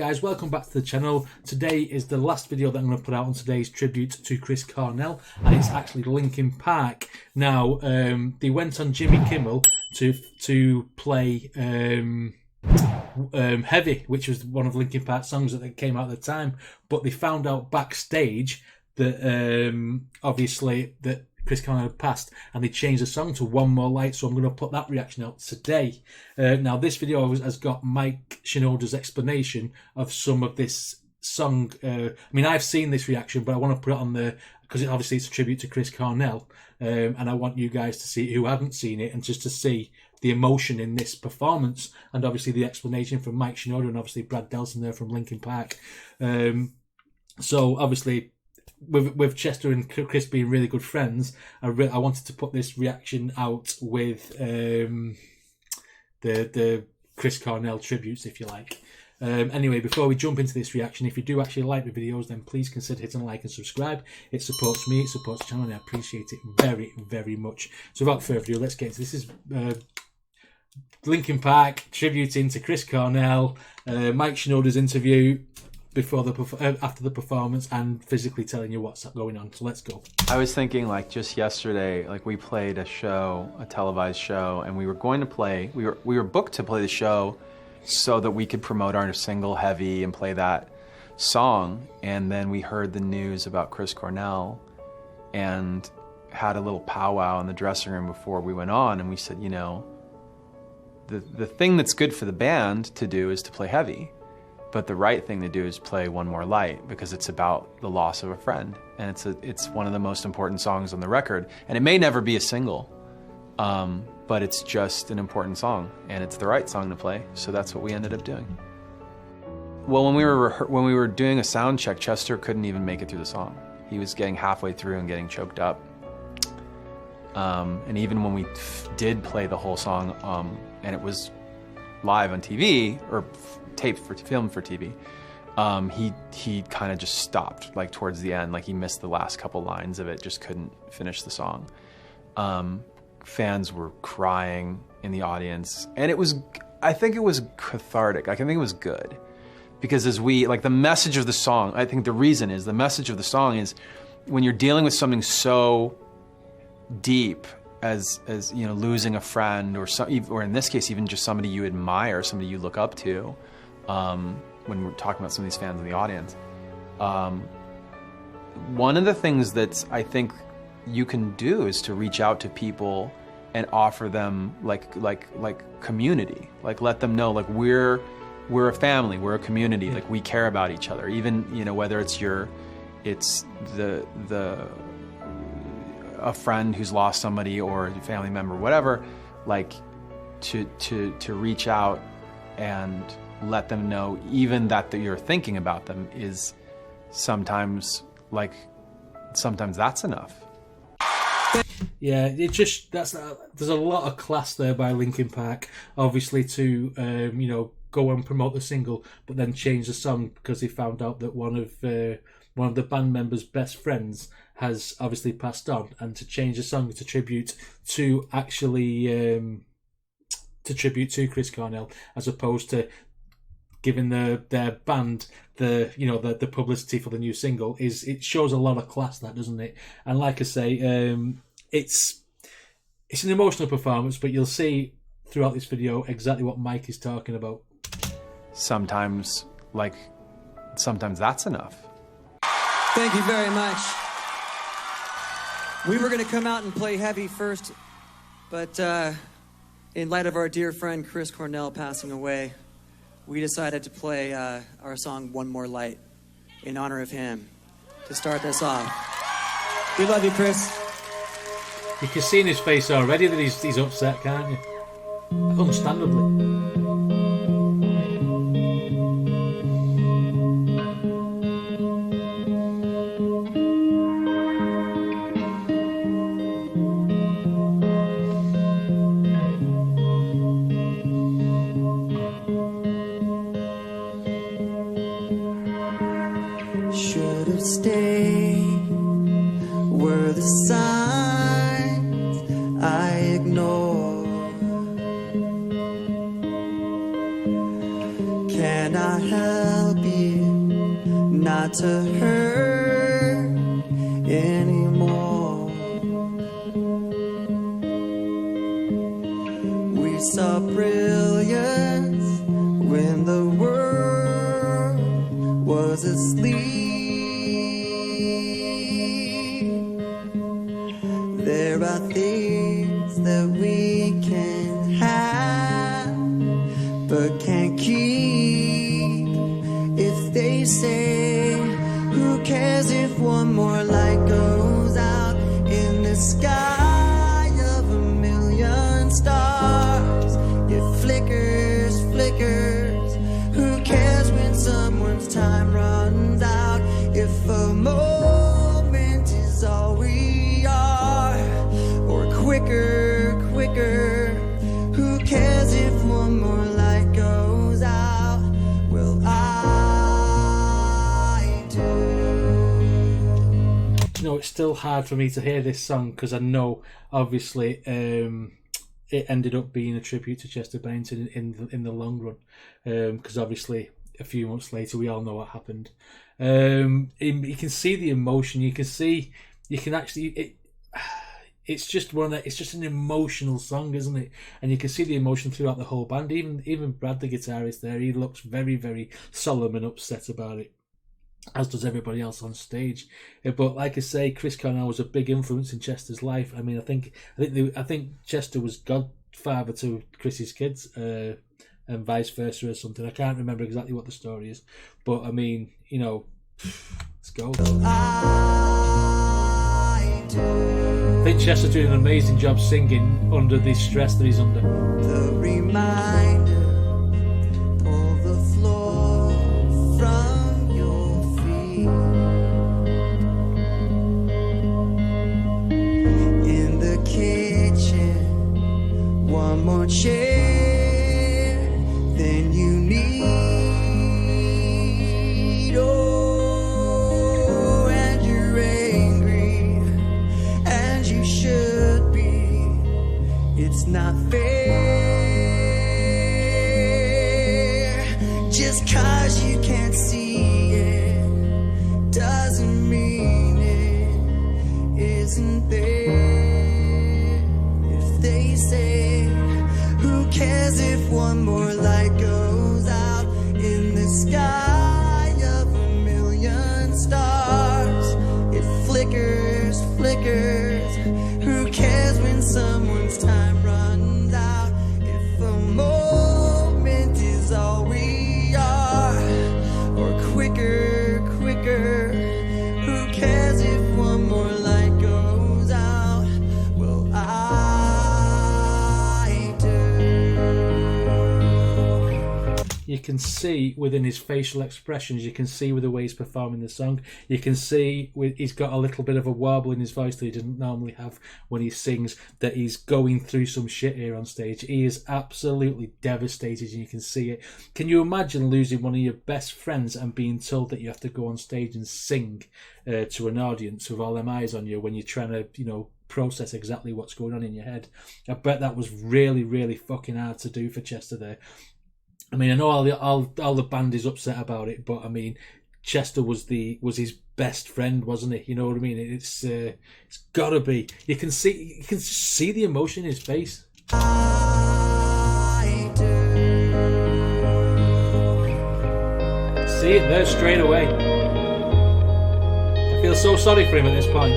guys, welcome back to the channel. Today is the last video that I'm going to put out on today's tribute to Chris Cornell, and it's actually Linkin Park. Now, they went on Jimmy Kimmel to play Heavy, which was one of Linkin Park's songs that came out at the time, but they found out backstage that obviously that Chris Cornell had passed, and they changed the song to One More Light, so I'm going to put that reaction out today. Now, this video has got Mike Shinoda's explanation of some of this song. I mean, I've seen this reaction, but I want to put it on there because obviously it's a tribute to Chris Cornell, and I want you guys to see it who haven't seen it, and just to see the emotion in this performance, and obviously the explanation from Mike Shinoda and obviously Brad Delson there from Linkin Park. So obviously, with Chester and Chris being really good friends, I wanted to put this reaction out with the Chris Cornell tributes, if you like. Anyway, before we jump into this reaction, if you do actually like the videos, then please consider hitting like and subscribe. It supports me, it supports the channel, and I appreciate it very, very much. So without further ado, let's get into this. This is Linkin Park tributing to Chris Cornell, Mike Shinoda's interview before after the performance, and physically telling you what's going on. So let's go. I was thinking, like, just yesterday, like, we played a show, a televised show, and we were going to play, we were booked to play the show so that we could promote our single Heavy and play that song. And then we heard the news about Chris Cornell and had a little powwow in the dressing room before we went on, and we said, you know, the thing that's good for the band to do is to play Heavy. But the right thing to do is play One More Light, because it's about the loss of a friend, and it's one of the most important songs on the record. And it may never be a single, but it's just an important song, and it's the right song to play. So that's what we ended up doing. Well, when we were doing a sound check, Chester couldn't even make it through the song. He was getting halfway through and getting choked up. And even when we did play the whole song, and it was live on TV or taped for film for TV, he kind of just stopped, like, towards the end. Like, he missed the last couple lines of it, just couldn't finish the song. Fans were crying in the audience, and I think it was cathartic. I think it was good, because as the message of the song, I think the reason is the message of the song is when you're dealing with something so deep as you know, losing a friend, or in this case even just somebody you admire, somebody you look up to. When we're talking about some of these fans in the audience, one of the things that I think you can do is to reach out to people and offer them like community, like let them know, like, we're a family, we're a community, like, we care about each other. Even, you know, whether it's a friend who's lost somebody, or a family member, whatever, like, to reach out and let them know even that you're thinking about them is sometimes that's enough. Yeah, there's a lot of class there by Linkin Park, obviously, to you know, go and promote the single, but then change the song because they found out that one of the band members' best friends has obviously passed on, and to change the song to tribute to Chris Cornell, as opposed to giving their band the publicity for the new single, it shows a lot of class, that, doesn't it? And like I say, it's an emotional performance, but you'll see throughout this video exactly what Mike is talking about. Sometimes that's enough. Thank you very much. We were going to come out and play Heavy first, but in light of our dear friend Chris Cornell passing away, we decided to play our song One More Light in honor of him to start this off. We love you, Chris. You can see in his face already that he's upset, can't you? Understandably. Should have stayed were the signs I ignored. Can I help you? not to hurt anymore. We saw brilliance when the world was asleep. There are things that we can have but can't keep. If they say, who cares if one more light goes out in the sky of a million stars? It flickers, flickers. Who cares when someone's time runs out? If a moment is all we are, or quicker, quicker. Who cares if one more light goes out? Well, I do. You know, it's still hard for me to hear this song because I know, obviously, it ended up being a tribute to Chester Bennington in the long run. Because obviously, a few months later, we all know what happened. You can see the emotion. You can actually. It's just it's just an emotional song, isn't it? And you can see the emotion throughout the whole band. Even Brad, the guitarist there, he looks very, very solemn and upset about it, as does everybody else on stage. But like I say, Chris Cornell was a big influence in Chester's life. I mean, I think Chester was godfather to Chris's kids, and vice versa or something. I can't remember exactly what the story is, but I mean, you know, let's go. I think Chester's doing an amazing job singing under the stress that he's under. The reminder, pull the floor from your feet. In the kitchen, one more chair than you need. Oh, and you're angry, and you should be. It's not fair. Just 'cause you can't see it doesn't mean it isn't there. If they say, who cares if one more light goes out in the sky of a million stars? It flickers, flickers. Who cares when someone's time runs out? If a moment is all we are, or quicker, quicker. Who cares if one more light goes out? Well, I do. You can see within his facial expressions, you can see with the way he's performing the song, you can see he's got a little bit of a warble in his voice that he doesn't normally have when he sings, that he's going through some shit here on stage. He is absolutely devastated and you can see it. Can you imagine losing one of your best friends and being told that you have to go on stage and sing to an audience with all them eyes on you when you're trying to, you know, process exactly what's going on in your head? I bet that was really, really fucking hard to do for Chester there. I mean, I know all the band is upset about it, but I mean, Chester was his best friend, wasn't it? You know what I mean? It's gotta be. You can see the emotion in his face. I do. See it there straight away. I feel so sorry for him at this point.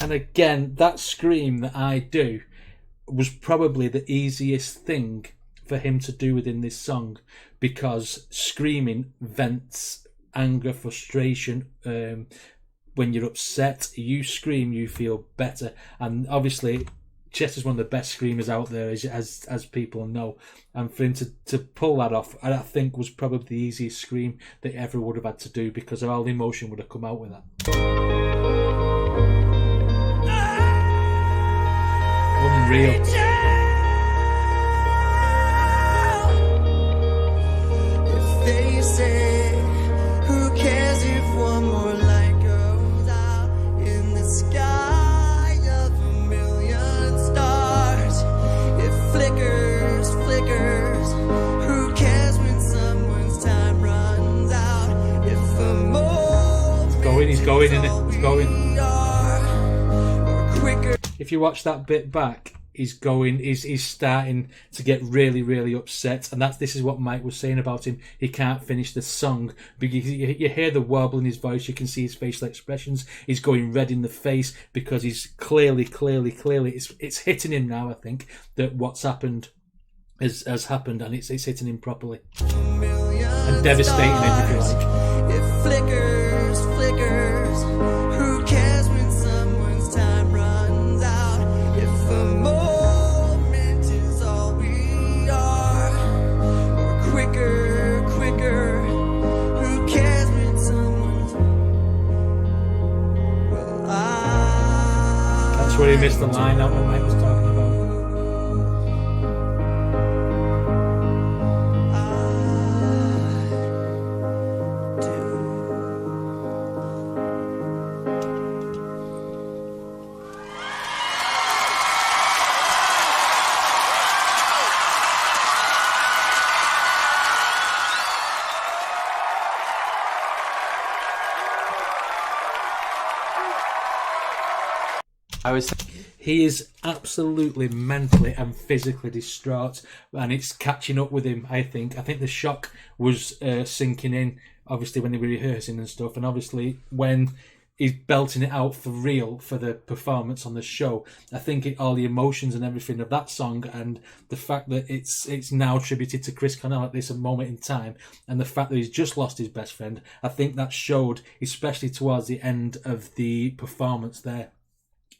And again, that scream that I do was probably the easiest thing for him to do within this song, because screaming vents anger, frustration. When you're upset, you scream, you feel better. And obviously, Chester's one of the best screamers out there, as people know. And for him to pull that off, I think was probably the easiest scream that he ever would have had to do, because all the emotion would have come out with that. Unreal. If they say, who cares going, he's going, innit? He's going. If you watch that bit back, he's going, he's starting to get really, really upset. And this is what Mike was saying about him. He can't finish the song because you hear the wobble in his voice. You can see his facial expressions. He's going red in the face because he's clearly, it's hitting him now, I think, that what's happened has happened, and it's hitting him properly. And devastating him, if you like. It flickers. Who cares when someone's time runs out? If a moment is all we are, or quicker. Who cares when someone's? Well, That's where he missed the line out that Mike was talking about. He is absolutely mentally and physically distraught, and it's catching up with him, I think. I think the shock was sinking in, obviously, when they were rehearsing and stuff, and obviously when he's belting it out for real for the performance on the show. I think all the emotions and everything of that song, and the fact that it's now attributed to Chris Cornell at this moment in time, and the fact that he's just lost his best friend, I think that showed, especially towards the end of the performance there.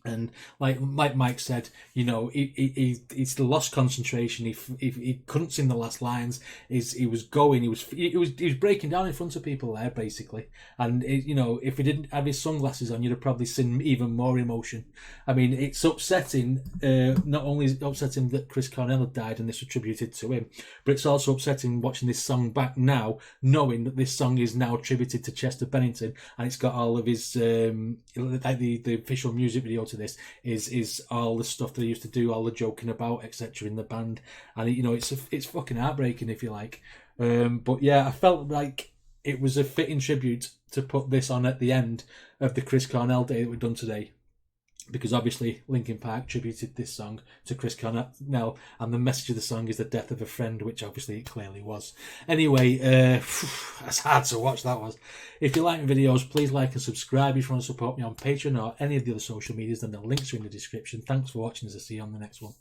And like Mike said, he's lost concentration. He couldn't sing the last lines. He was breaking down in front of people there, basically. And if he didn't have his sunglasses on, you'd have probably seen even more emotion. I mean, it's upsetting. Not only is it upsetting that Chris Cornell had died and this was attributed to him, but it's also upsetting watching this song back now, knowing that this song is now attributed to Chester Bennington, and it's got all of his the official music video to this is all the stuff that they used to do, all the joking about, etc. in the band, and it's fucking heartbreaking, if you like. But yeah, I felt like it was a fitting tribute to put this on at the end of the Chris Cornell Day that we've done today, because obviously Linkin Park tributed this song to Chris Cornell, and the message of the song is the death of a friend, which obviously it clearly was. Anyway, that's hard to watch, that was. If you like my videos, please like and subscribe. If you want to support me on Patreon or any of the other social medias, then the links are in the description. Thanks for watching, as I see you on the next one.